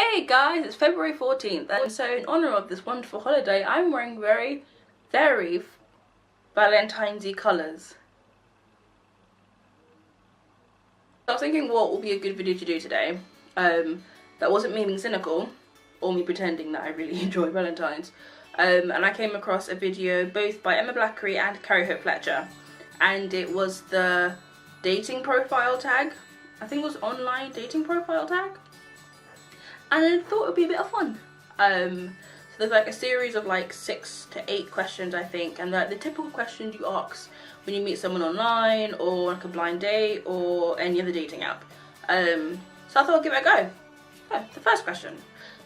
Hey guys, it's February 14th, and so in honor of this wonderful holiday, I'm wearing very Valentine's-y colours. I was thinking what will be a good video to do today. That wasn't me being cynical, or me pretending that I really enjoy Valentine's. And I came across a video both by Emma Blackery and Carrie Hope Fletcher, and it was the dating profile tag. I think it was online dating profile tag. And I thought it would be a bit of fun. So there's like a series of like 6 to 8 questions, I think, and they're the typical questions you ask when you meet someone online or like a blind date or any other dating app. So I thought I'd give it a go. So, the first question: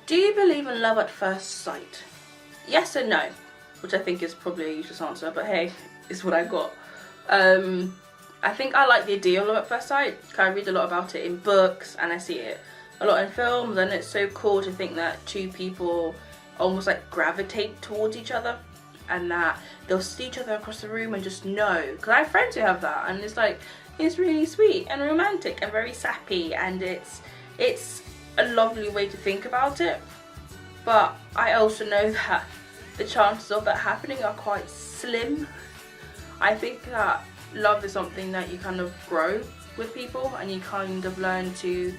do you believe in love at first sight? Yes and no, which I think is probably a useless answer, but hey, it's what I got. I think I like the idea of love at first sight. I read a lot about it in books and I see it a lot in films, and it's so cool to think that two people almost like gravitate towards each other and that they'll see each other across the room and just know. Because I have friends who have that, and it's like, it's really sweet and romantic and very sappy, and it's a lovely way to think about it. But I also know that the chances of that happening are quite slim. I think that love is something that you kind of grow with people, and you kind of learn to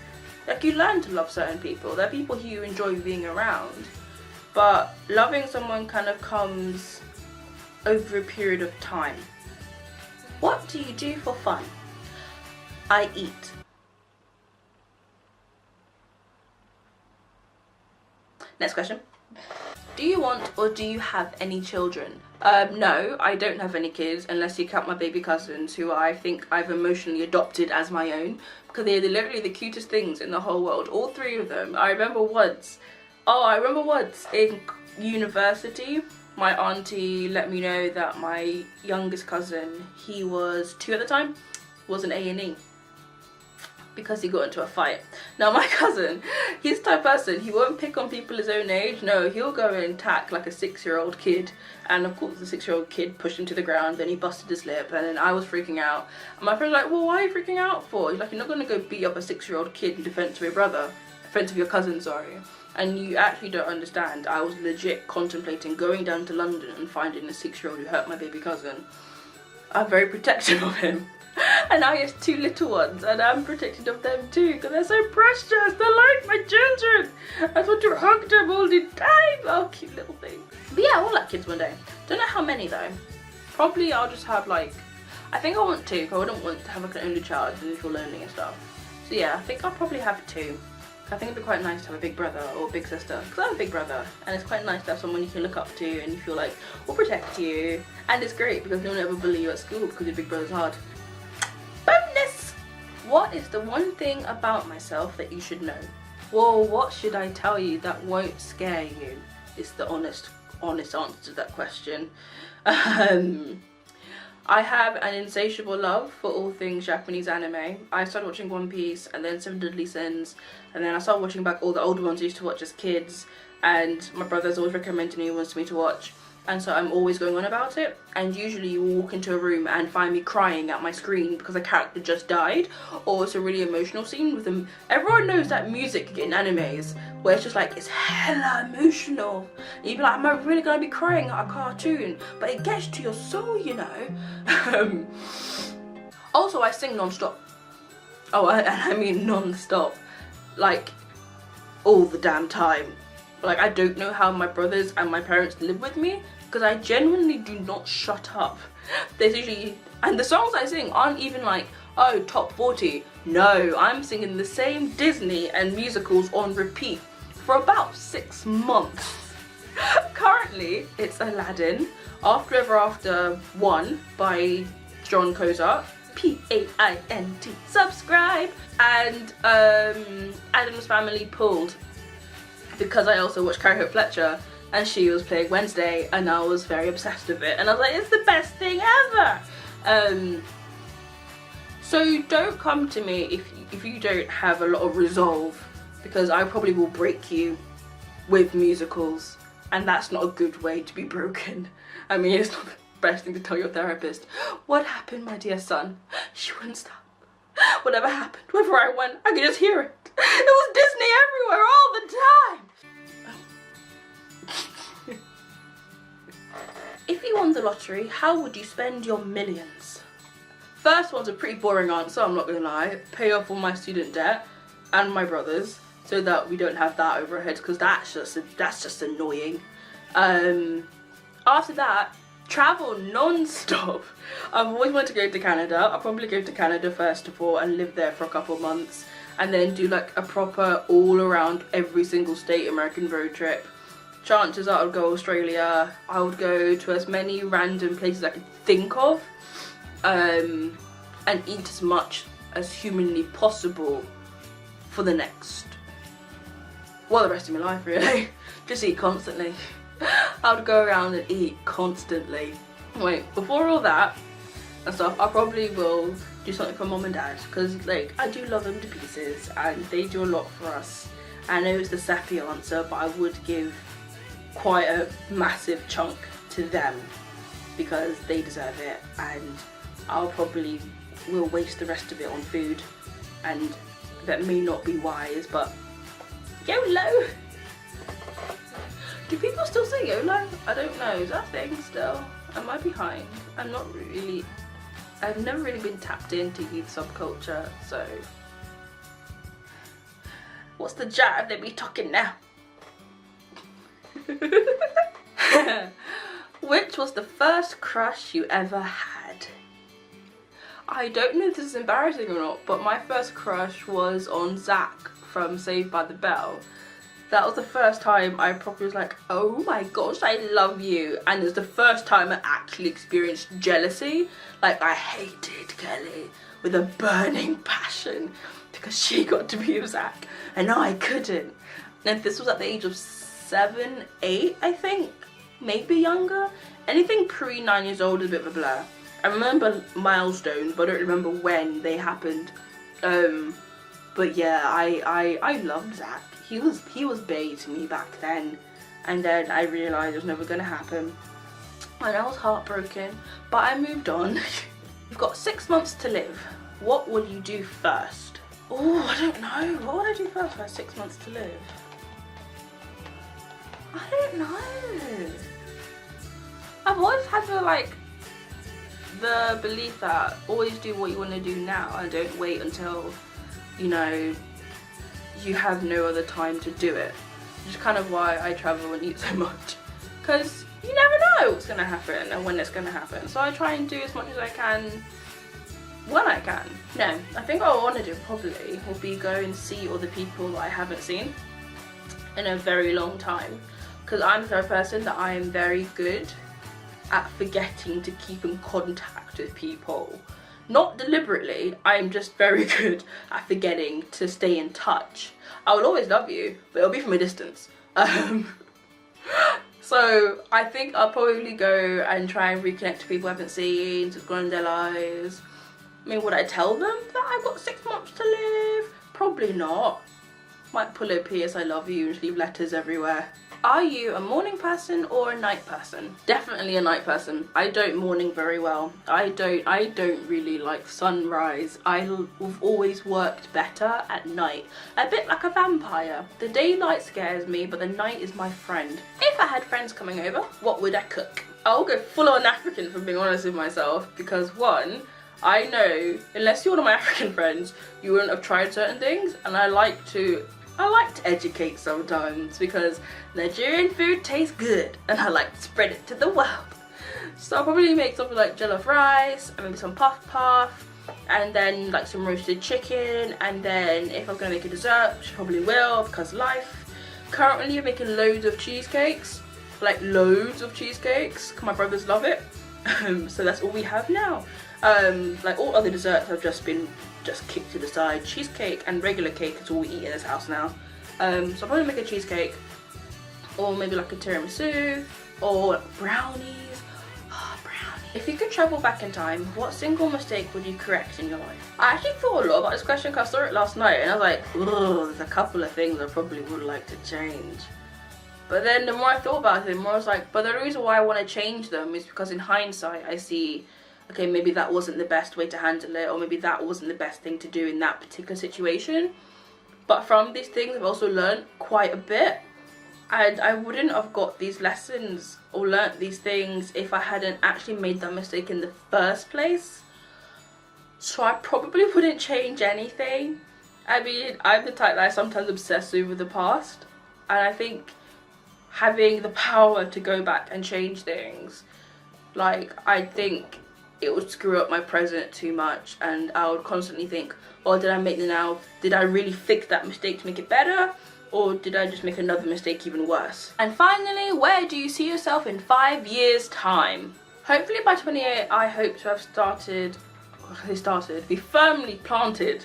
you learn to love certain people. They're people who you enjoy being around, but loving someone kind of comes over a period of time. What do you do for fun? I eat. Next question. Do you want or do you have any children? No, I don't have any kids, unless you count my baby cousins, who I think I've emotionally adopted as my own, because they're literally the cutest things in the whole world. All 3 of them. I remember once in university, my auntie let me know that my youngest cousin, he was 2 at the time, was an A&E. Because he got into a fight. Now my cousin, he's the type of person, he won't pick on people his own age. No, he'll go and attack like a 6-year-old kid. And of course the 6-year-old kid pushed him to the ground, then he busted his lip, and then I was freaking out. And my friend's like, well, why are you freaking out for? He's like, you're not gonna go beat up a 6-year-old kid in defense of your brother. Defense of your cousin, sorry. And you actually don't understand. I was legit contemplating going down to London and finding a 6-year-old who hurt my baby cousin. I'm very protective of him. And now he has 2 little ones, and I'm protected of them too, because they're so precious. They're like my children. I just want to hug them all the time. Oh, cute little thing. But yeah, I will have kids one day. Don't know how many though. Probably I'll just have like, I think I want 2, because I wouldn't want to have like an only child and feel lonely and stuff. So yeah, I think I'll probably have 2. I think it'd be quite nice to have a big brother or a big sister, because I have a big brother, and it's quite nice to have someone you can look up to and you feel like will protect you. And it's great because no one ever bully you at school because your big brother's hard. Bonus! What is the one thing about myself that you should know? Well, what should I tell you that won't scare you? Is the honest answer to that question. I have an insatiable love for all things Japanese anime. I started watching One Piece, and then 7 Deadly Sins, and then I started watching back all the old ones I used to watch as kids, and my brother's always recommending new ones to me to watch. And so I'm always going on about it, and usually you will walk into a room and find me crying at my screen because a character just died, or it's a really emotional scene with them. Everyone knows that music in animes where it's just like, it's hella emotional. And you'd be like, am I really gonna be crying at a cartoon? But it gets to your soul, you know. Also, I sing non-stop. Oh, and I mean non-stop. Like, all the damn time. Like, I don't know how my brothers and my parents live with me, because I genuinely do not shut up. There's usually, and the songs I sing aren't even like, oh, top 40. No, I'm singing the same Disney and musicals on repeat for about 6 months. Currently, it's Aladdin, After Ever After 1 by John Cozart, P-A-I-N-T, subscribe, and Addams Family Pulled, because I also watched Carrie Hope Fletcher, and she was playing Wednesday, and I was very obsessed with it, and I was like, it's the best thing ever. So don't come to me if you don't have a lot of resolve, because I probably will break you with musicals, and that's not a good way to be broken. I mean, it's not the best thing to tell your therapist. What happened, my dear son? She wouldn't stop. Whatever happened, wherever I went, I could just hear it. It was Disney everywhere all the time. lottery, how would you spend your millions? First one's a pretty boring answer, I'm not gonna lie. Pay off all my student debt and my brother's so that we don't have that over our heads, because that's just annoying. After that, travel non-stop. I've always wanted to go to Canada. I'll probably go to Canada first of all and live there for a couple of months, and then do like a proper all around every single state American road trip. Chances are I would go Australia. I would go to as many random places I could think of, and eat as much as humanly possible for the rest of my life, really. Just eat constantly. I would go around and eat constantly. Wait, before all that and stuff, I probably will do something for mom and dad, because like I do love them to pieces and they do a lot for us. I know it's the sappy answer, but I would give quite a massive chunk to them because they deserve it, and I'll probably will waste the rest of it on food, and that may not be wise, but YOLO! Do people still say YOLO? I don't know, is that a thing still? Am I behind? I've never really been tapped into youth subculture, so. What's the jive? Let me talking now. Which was the first crush you ever had? I don't know if this is embarrassing or not, but my first crush was on Zach from Saved by the Bell. That was the first time I probably was like, oh my gosh, I love you. And it was the first time I actually experienced jealousy. Like, I hated Kelly with a burning passion because she got to be with Zach and I couldn't. And this was at the age of 7, 8, I think, maybe younger. Anything pre 9 years old is a bit of a blur. I remember milestones, but I don't remember when they happened. But yeah, I loved Zach. He was bae to me back then, and then I realised it was never gonna happen, and I was heartbroken. But I moved on. You've got 6 months to live. What will you do first? Oh, I don't know. What would I do first if I had 6 months to live? I don't know. I've always had the belief that always do what you want to do now and don't wait until, you know, you have no other time to do it. Which is kind of why I travel and eat so much, because you never know what's going to happen and when it's going to happen. So I try and do as much as I can when I can. No, I think what I want to do probably will be go and see all the people that I haven't seen in a very long time, because I'm the type of person that I am very good at forgetting to keep in contact with people. Not deliberately, I'm just very good at forgetting to stay in touch. I will always love you, but it'll be from a distance. So I think I'll probably go and try and reconnect to people I haven't seen, to grow in their lives. I mean, would I tell them that I've got 6 months to live? Probably not. Might pull a PS I love you and leave letters everywhere. Are you a morning person or a night person? Definitely a night person. I don't morning very well. I don't really like sunrise. I've always worked better at night. A bit like a vampire. The daylight scares me, but the night is my friend. If I had friends coming over, what would I cook? I'll go full on African, for being honest with myself, because one, I know unless you're one of my African friends, you wouldn't have tried certain things, and I like to educate sometimes because Nigerian food tastes good and I like to spread it to the world. So I'll probably make something like jollof rice and maybe some puff and then like some roasted chicken, and then if I'm gonna make a dessert, which I probably will because life. Currently I'm making loads of cheesecakes, like loads of cheesecakes because my brothers love it. So that's all we have now. Like all other desserts have just kicked to the side. Cheesecake and regular cake is all we eat in this house now. So I'll probably make a cheesecake, or maybe like a tiramisu, or brownies. Oh, brownies. If you could travel back in time, what single mistake would you correct in your life? I actually thought a lot about this question because I saw it last night and I was like, oh, there's a couple of things I probably would like to change. But then the more I thought about it, the more I was like, but the reason why I want to change them is because in hindsight I see, okay, maybe that wasn't the best way to handle it, or maybe that wasn't the best thing to do in that particular situation. But from these things I've also learned quite a bit. And I wouldn't have got these lessons or learnt these things if I hadn't actually made that mistake in the first place. So I probably wouldn't change anything. I mean, I'm the type that I sometimes obsess over the past, and I think having the power to go back and change things, like, I think it would screw up my present too much, and I would constantly think, oh, did I really fix that mistake to make it better? Or did I just make another mistake even worse? And finally, where do you see yourself in 5 years' time? Hopefully by 28, I hope to have be firmly planted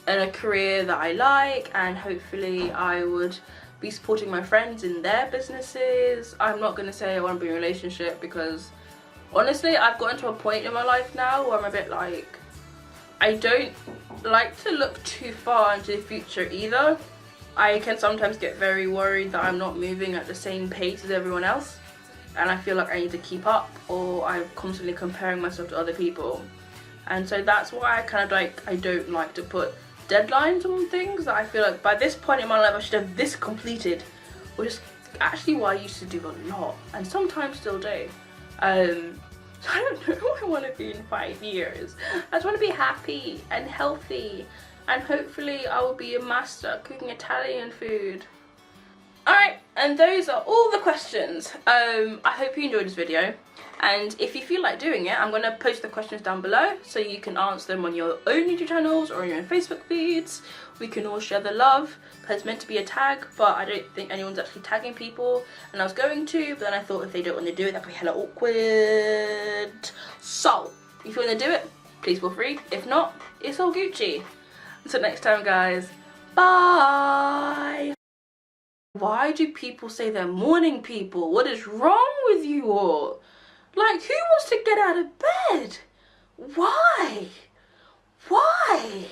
in a career that I like, and hopefully I would be supporting my friends in their businesses. I'm not going to say I want to be in a relationship, because honestly, I've gotten to a point in my life now where I'm a bit like, I don't like to look too far into the future either. I can sometimes get very worried that I'm not moving at the same pace as everyone else, and I feel like I need to keep up, or I'm constantly comparing myself to other people. And so that's why I don't like to put deadlines on things that I feel like by this point in my life I should have this completed, which is actually what I used to do a lot, and sometimes still do. So I don't know who I want to be in 5 years. I just want to be happy and healthy, and hopefully I will be a master at cooking Italian food. Alright, and those are all the questions. I hope you enjoyed this video, and if you feel like doing it, I'm going to post the questions down below so you can answer them on your own YouTube channels or on your own Facebook feeds. We can all share the love, because it's meant to be a tag, but I don't think anyone's actually tagging people, and I was going to, but then I thought if they don't want to do it, that'd be hella awkward. So, if you want to do it, please feel free. If not, it's all Gucci. Until next time, guys, bye! Why do people say they're morning people? What is wrong with you all? Like, who wants to get out of bed? Why? Why?